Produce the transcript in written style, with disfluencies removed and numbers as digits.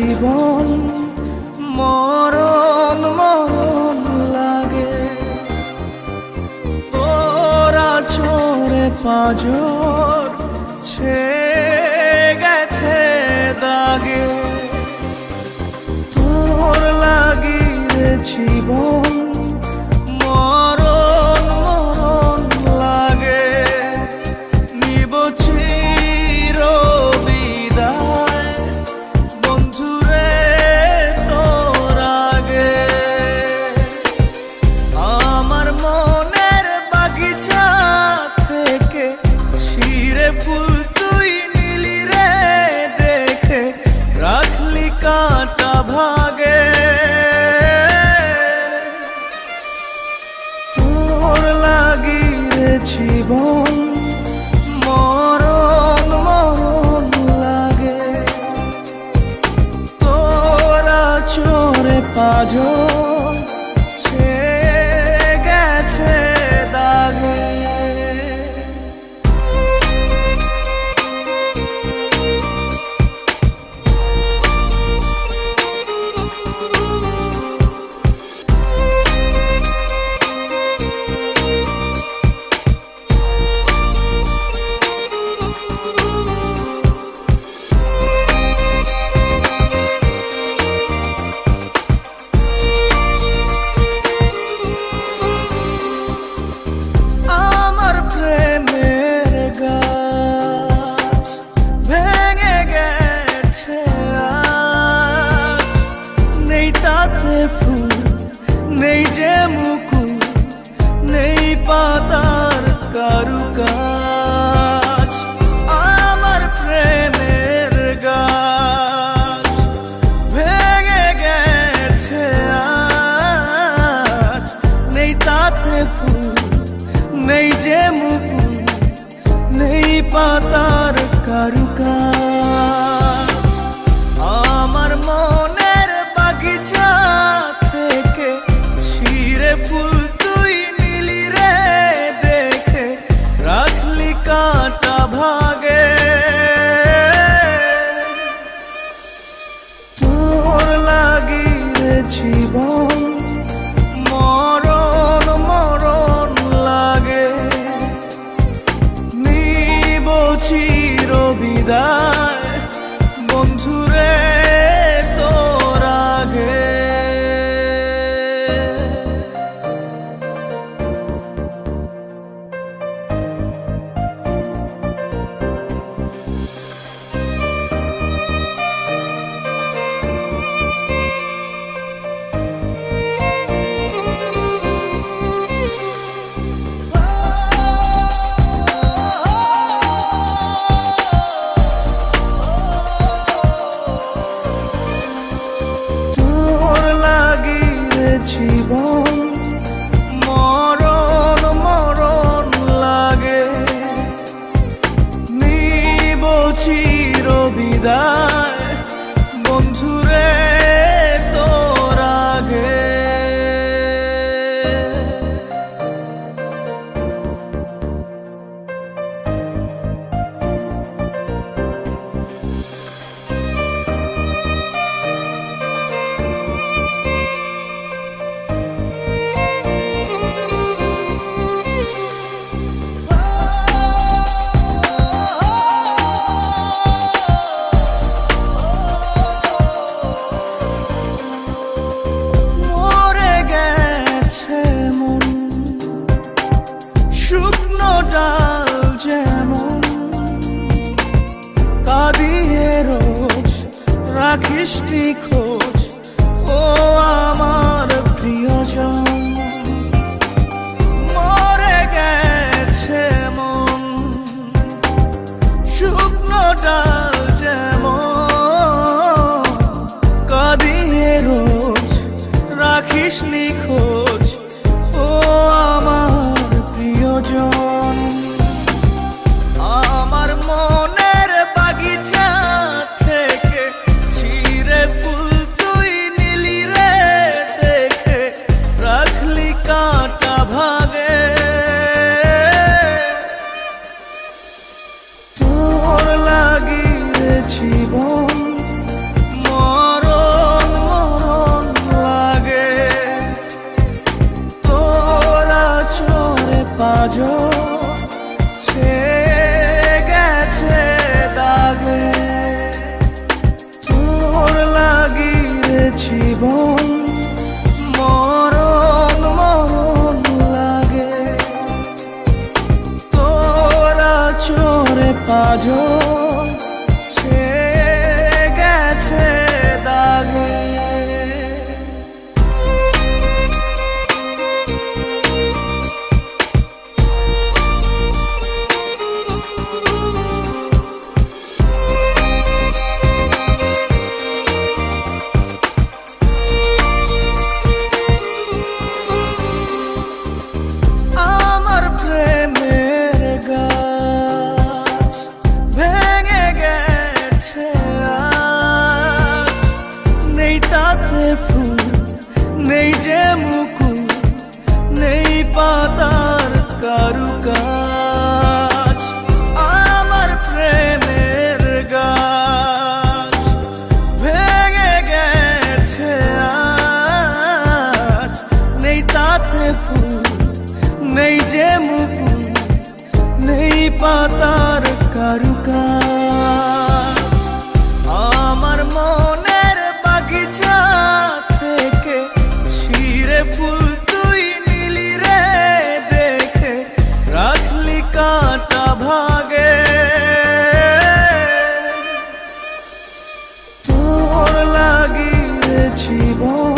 জীবন মরণ মরণ লাগে। তোরা চোরে পাঁজর ছেয়ে গেছে দাগে। তোর লাগি রে জীবন মরণ মরণ লাগে। নিব চির বিদায় বন্ধুরে তোর আগে। আমার মনের বাগিচা থেকে ছিঁড়ে ফুল তুই নিলি রে দেখে, রাখলি কাঁটা ভাগে। তোর লাগি রে জীবন মরণ মরণ লাগে। তোরা চোরে পাঁজর ছেয়ে গেছে দাগে। নেই যে মুকুল নেই পাতার কারুকাজ। আমার প্রেমের গাছ ভেঙে গেছে আজ, নেই তাতে ফুল নেই যে মুকুল নেই পাতার কারুকাজ। আমার মনের বাগিচা থেকে ছিঁড়ে ফুল তুই নিলি রে দেখে, রাখলি কাঁটা ভাগে। তোর লাগি রে জীবন মরণ মরণ লাগে। নিব চির বিদায় বন্ধুরে তোর আগে। জীবন মরণ মরণ লাগে। নিব চির বিদায় বন্ধুরে তোর আগে। ডাল যেমন কাঁদিয়ে রোজ রাখিস খোঁজ, ও আমার প্রিয়জন। মরে গেছে মন শুকনো ডাল যেমন কাঁদিয়ে রোজ রাখিস খোঁজ, ও আমার প্রিয়জন। আমার মনের বাগিচা থেকে ছিঁড়ে ফুল তুই নিলি রে দেখে, যে মুকুল নেই পাতার কারুকাজ। আমার মনের বাগিচা থেকে ছিঁড়ে ফুল তুই নিলি রে দেখে, রাখলি কাটা ভাগে। তোর লাগিয়ে জীবন